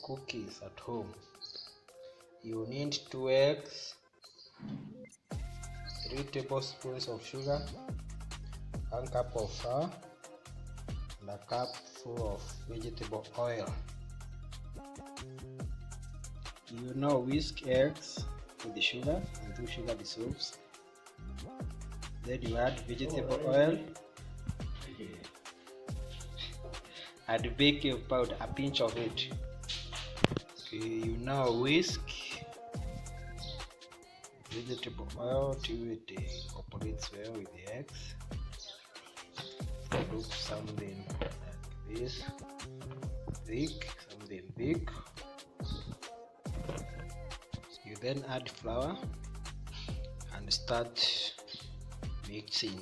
cookies at home, you need 2 eggs, 3 tablespoons of sugar, 1 cup of flour, and a cup full of vegetable oil. You now whisk eggs with the sugar until sugar dissolves. Then you add vegetable oil, add baking powder, a pinch of it. Okay, you now whisk vegetable oil till it incorporates well with the eggs. Look something like this, something thick. You then add flour and start mixing.